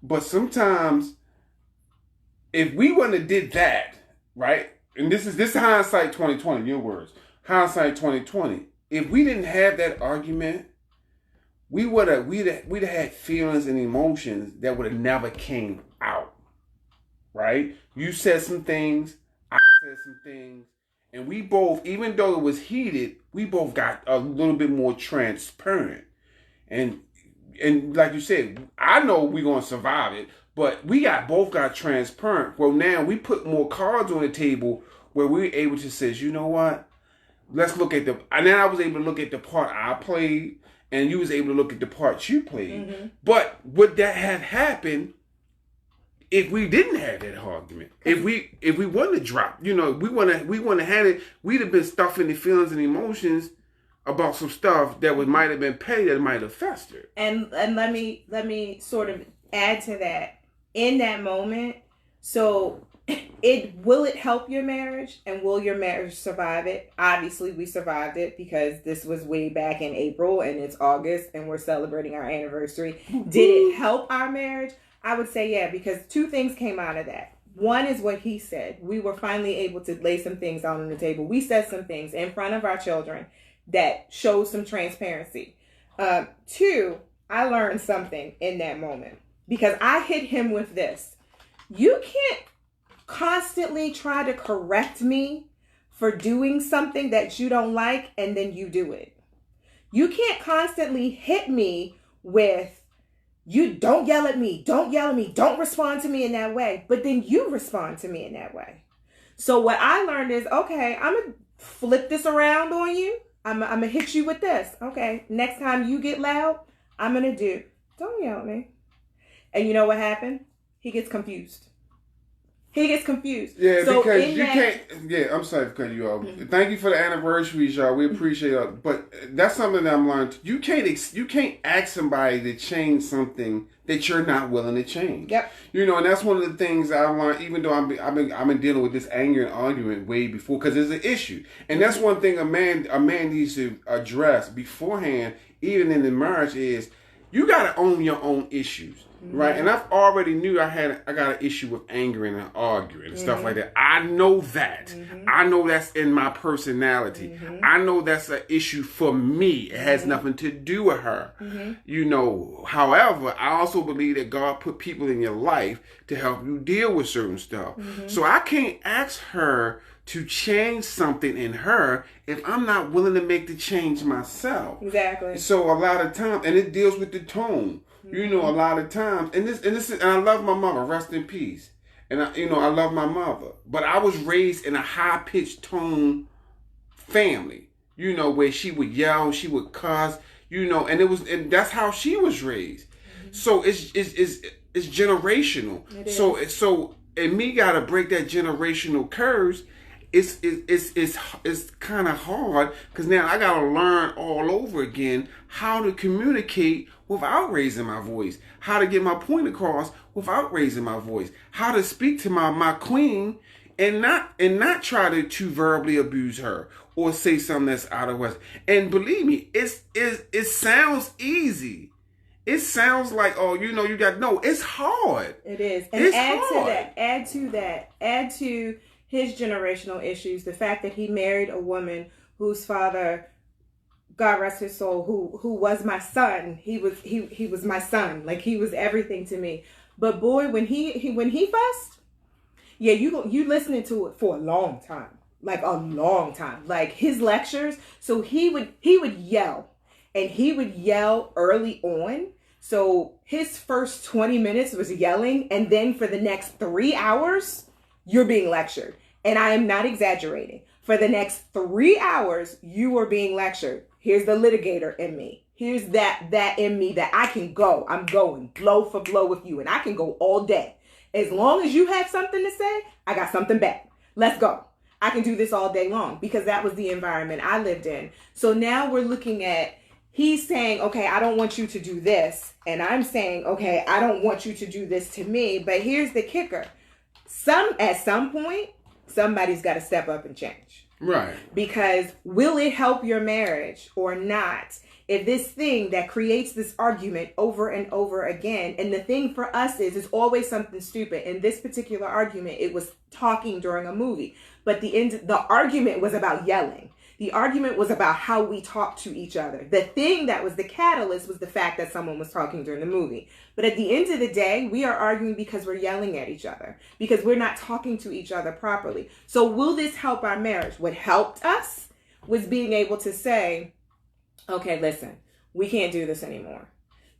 Speaker 1: But sometimes, if we wouldn't have did that, right? And this is hindsight 2020, your words. Hindsight 2020. If we didn't have that argument, we'd have had feelings and emotions that would have never came out. Right? You said some things, I said some things, and we both, even though it was heated, we both got a little bit more transparent. And like you said, I know we're gonna survive it. But we both got transparent. Well, now we put more cards on the table where we were able to say, you know what? Let's look at and then I was able to look at the part I played, and you was able to look at the part you played. Mm-hmm. But would that have happened if we didn't have that argument? If we wouldn't have dropped, we wouldn't have had it. We'd have been stuffing the feelings and emotions about some stuff that might have been petty, that might have festered.
Speaker 2: And let me sort of add to that. In that moment, so will it help your marriage, and will your marriage survive it? Obviously, we survived it because this was way back in April and it's August and we're celebrating our anniversary. Did it help our marriage? I would say yeah, because two things came out of that. One is what he said. We were finally able to lay some things out on the table. We said some things in front of our children that showed some transparency. Two, I learned something in that moment. Because I hit him with this. You can't constantly try to correct me for doing something that you don't like and then you do it. You can't constantly hit me with, you don't yell at me, don't respond to me in that way, but then you respond to me in that way. So what I learned is, okay, I'm going to flip this around on you. I'm going to hit you with this. Okay, next time you get loud, I'm going to do, don't yell at me. And you know what happened? He gets confused. Yeah, so
Speaker 1: because you can't. Yeah, I'm sorry for cutting you off. Mm-hmm. Thank you for the anniversaries, y'all. We appreciate it. But that's something that I'm learning. You can't ask somebody to change something that you're not willing to change.
Speaker 2: Yep.
Speaker 1: And that's one of the things I've learned. Even though I've been dealing with this anger and argument way before, because it's an issue, and that's one thing a man needs to address beforehand, even in the marriage, is you got to own your own issues. Right, and I've already knew I got an issue with angering and arguing and stuff like that. I know that. Mm-hmm. I know that's in my personality. Mm-hmm. I know that's an issue for me. It has nothing to do with her. Mm-hmm. However, I also believe that God put people in your life to help you deal with certain stuff. Mm-hmm. So I can't ask her to change something in her if I'm not willing to make the change myself.
Speaker 2: Exactly.
Speaker 1: So a lot of times, and it deals with the tone. A lot of times, and I love my mother, rest in peace. And I love my mother, but I was raised in a high pitched tone family. Where she would yell, she would cuss, and that's how she was raised. Mm-hmm. So it's generational. It is. So and me gotta break that generational curse. It's kind of hard because now I gotta learn all over again how to communicate without raising my voice, how to get my point across without raising my voice, how to speak to my queen and not try to verbally abuse her or say something that's out of us. And believe me, it sounds easy. It sounds like, it's hard.
Speaker 2: It is. And it's add to his generational issues, the fact that he married a woman whose father, God rest his soul, who was my son. He was my son. Like, he was everything to me. But boy, when he fussed, yeah, you listening to it for a long time. Like a long time. Like his lectures, so he would yell. And he would yell early on. So his first 20 minutes was yelling, and then for the next 3 hours, you're being lectured. And I am not exaggerating. For the next 3 hours, you are being lectured. Here's the litigator in me. Here's that in me that I can go. I'm going blow for blow with you. And I can go all day. As long as you have something to say, I got something back. Let's go. I can do this all day long, because that was the environment I lived in. So now we're looking at, he's saying, okay, I don't want you to do this. And I'm saying, okay, I don't want you to do this to me. But here's the kicker. At some point, somebody's got to step up and change.
Speaker 1: Right.
Speaker 2: Because will it help your marriage or not if this thing that creates this argument over and over again, and the thing for us is always something stupid. In this particular argument, it was talking during a movie. But the argument was about yelling. The argument was about how we talk to each other. The thing that was the catalyst was the fact that someone was talking during the movie. But at the end of the day, we are arguing because we're yelling at each other, because we're not talking to each other properly. So will this help our marriage? What helped us was being able to say, okay, listen, we can't do this anymore.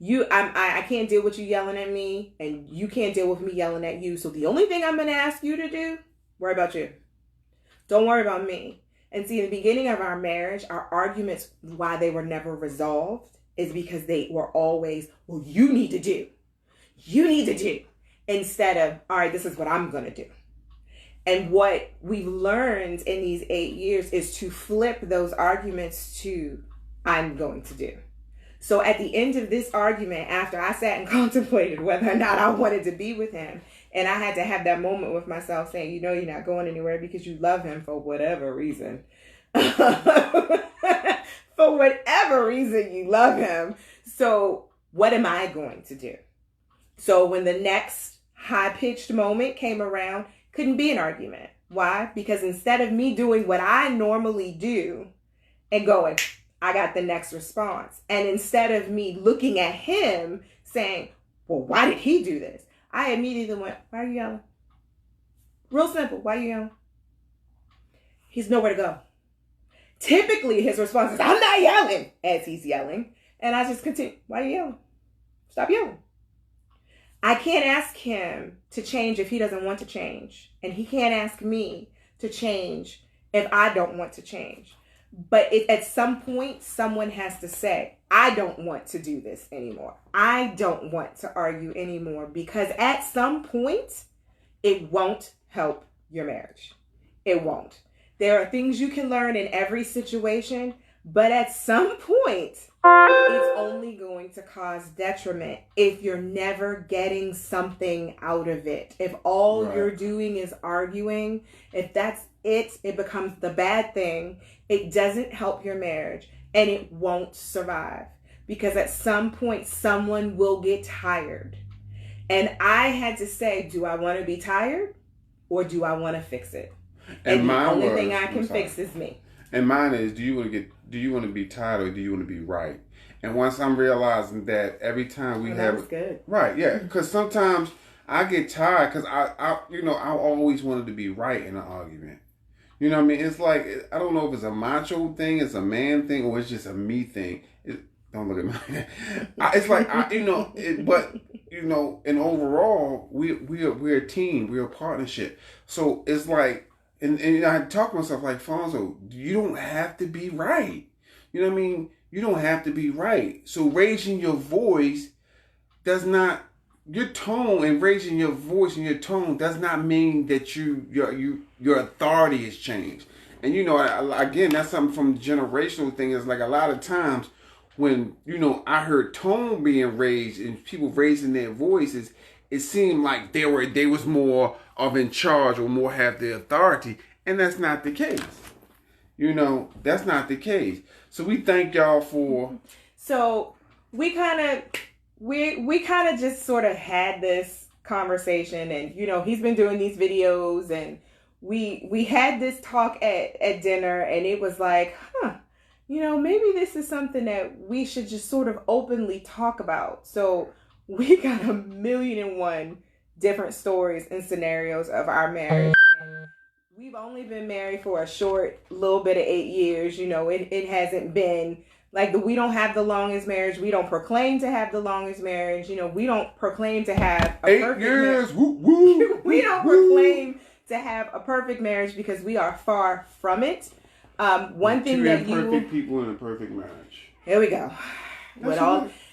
Speaker 2: I can't deal with you yelling at me, and you can't deal with me yelling at you. So the only thing I'm going to ask you to do, worry about you. Don't worry about me. And see, in the beginning of our marriage, our arguments, why they were never resolved, is because they were always, well, you need to do. Instead of, all right, this is what I'm going to do. And what we've learned in these 8 years is to flip those arguments to, I'm going to do. So at the end of this argument, after I sat and contemplated whether or not I wanted to be with him, and I had to have that moment with myself saying, you're not going anywhere because you love him for whatever reason. For whatever reason you love him. So what am I going to do? So when the next high-pitched moment came around, couldn't be an argument. Why? Because instead of me doing what I normally do and going, I got the next response. And instead of me looking at him saying, well, why did he do this? I immediately went, why are you yelling? Real simple. Why are you yelling? he's nowhere to go. Typically, his response is, I'm not yelling, as he's yelling. And I just continue, why are you yelling? Stop yelling. I can't ask him to change if he doesn't want to change. And he can't ask me to change if I don't want to change. But at some point, someone has to say, I don't want to do this anymore. I don't want to argue anymore, because at some point, it won't help your marriage. It won't. There are things you can learn in every situation, but at some point, it's only going to cause detriment if you're never getting something out of it. If all you're doing is arguing, if that's it, it becomes the bad thing. It doesn't help your marriage, and it won't survive, because at some point, someone will get tired. And I had to say, do I want to be tired, or do I want to fix it? And the only thing I can fix is me.
Speaker 1: And mine is, do you want to be tired, or do you want to be right? And once I'm realizing that every time
Speaker 2: that was good.
Speaker 1: Right, yeah, because sometimes I get tired because I always wanted to be right in an argument. You know what I mean? It's like, I don't know if it's a macho thing, it's a man thing, or it's just a me thing. Don't look at me. It's like, but and overall, we're a team, we're a partnership. So it's like, and I talk to myself like, Fonzo, you don't have to be right. You know what I mean? You don't have to be right. So raising your voice does not, your tone and raising your voice and your tone does not mean that your authority has changed. And again, that's something from the generational thing. Is like a lot of times when I heard tone being raised and people raising their voices, it seemed like they was more of in charge or more have the authority, and that's not the case. That's not the case. So we thank y'all for.
Speaker 2: So we kind of just sort of had this conversation, and he's been doing these videos, and we had this talk at dinner, and it was like, maybe this is something that we should just sort of openly talk about. So we got 1,000,001 different stories and scenarios of our marriage. And we've only been married for a short little bit of 8 years. It hasn't been like we don't have the longest marriage. We don't proclaim to have the longest marriage. We don't proclaim to have a
Speaker 1: 8 years. Woo, woo,
Speaker 2: we don't proclaim to have a perfect marriage, because we are far from it. One thing that
Speaker 1: imperfect people in a perfect marriage.
Speaker 2: Here we go.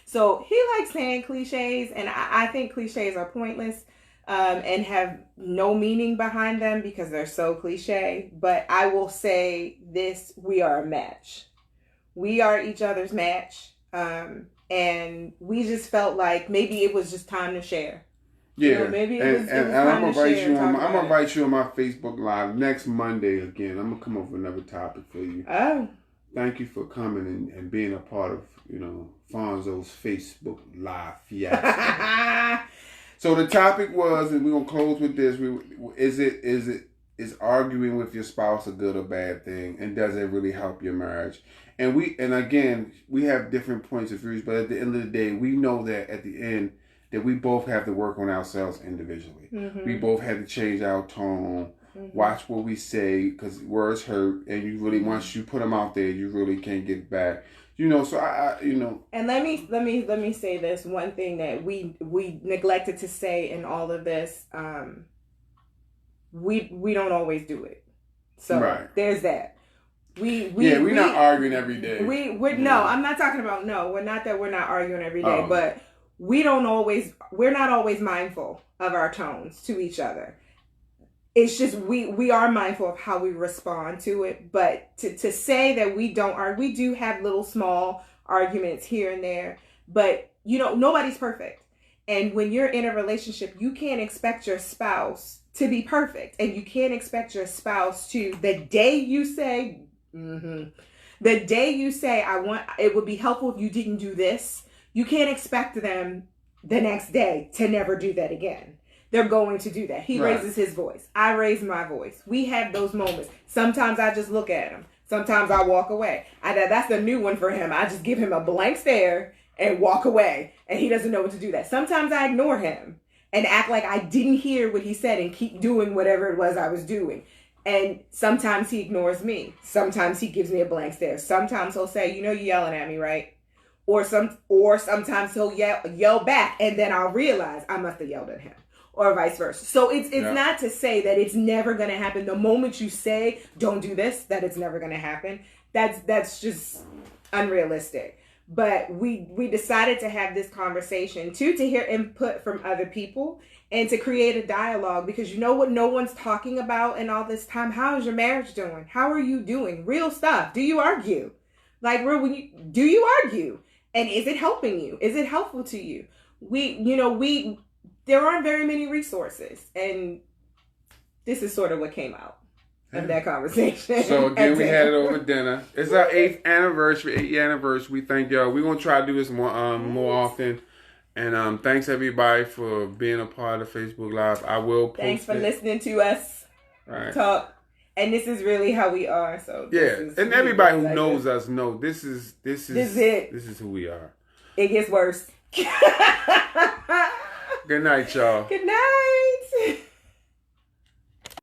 Speaker 2: So he likes saying cliches, and I think cliches are pointless and have no meaning behind them because they're so cliche. But I will say this: we are a match. We are each other's match, and we just felt like maybe it was just time to share.
Speaker 1: Yeah,
Speaker 2: maybe it was
Speaker 1: and
Speaker 2: time
Speaker 1: I'm
Speaker 2: to share.
Speaker 1: I'm gonna invite you on my Facebook Live next Monday again. I'm gonna come up with another topic for you.
Speaker 2: Oh,
Speaker 1: thank you for coming and being a part of Fonzo's Facebook Live fiasco. So the topic was, and we're gonna close with this: is arguing with your spouse a good or bad thing, and does it really help your marriage? And again, we have different points of views, but at the end of the day, we know that at the end that we both have to work on ourselves individually. Mm-hmm. We both have to change our tone, watch what we say, because words hurt, and you really, once you put them out there, you really can't get back. So I.
Speaker 2: And let me say this one thing that we neglected to say in all of this. We don't always do it. So there's that. We're
Speaker 1: not arguing every day.
Speaker 2: No, I'm not talking about we're not arguing every day, but we're not always mindful of our tones to each other. It's just we are mindful of how we respond to it, but to say that we don't argue, we do have little small arguments here and there, but nobody's perfect. And when you're in a relationship, you can't expect your spouse to be perfect, and you can't expect your spouse to, the day you say it would be helpful if you didn't do this, you can't expect them the next day to never do that again. They're going to do that. He raises his voice. I raise my voice. We have those moments. Sometimes I just look at him. Sometimes I walk away. That's the new one for him. I just give him a blank stare and walk away. And he doesn't know what to do that. Sometimes I ignore him and act like I didn't hear what he said and keep doing whatever it was I was doing. And sometimes he ignores me. Sometimes he gives me a blank stare. Sometimes he'll say, you know, you're yelling at me, right? Or sometimes he'll yell back, and then I'll realize I must have yelled at him, or vice versa. So it's not to say that it's never going to happen. The moment you say don't do this, that it's never going to happen. That's just unrealistic. But we decided to have this conversation to hear input from other people and to create a dialogue, because you know what no one's talking about in all this time? How is your marriage doing? How are you doing? Real stuff. Do you argue? Like, do you argue? And is it helping you? Is it helpful to you? There aren't very many resources, and this is sort of what came out of that conversation.
Speaker 1: So again, we had it over dinner. It's our 8th anniversary. We thank y'all. We're gonna try to do this more often. And thanks everybody for being a part of Facebook Live. I will post
Speaker 2: Thanks for listening to us talk. And this is really how we are. So
Speaker 1: and everybody who knows us know this is it. This is who we are.
Speaker 2: It gets worse.
Speaker 1: Good night, y'all.
Speaker 2: Good night.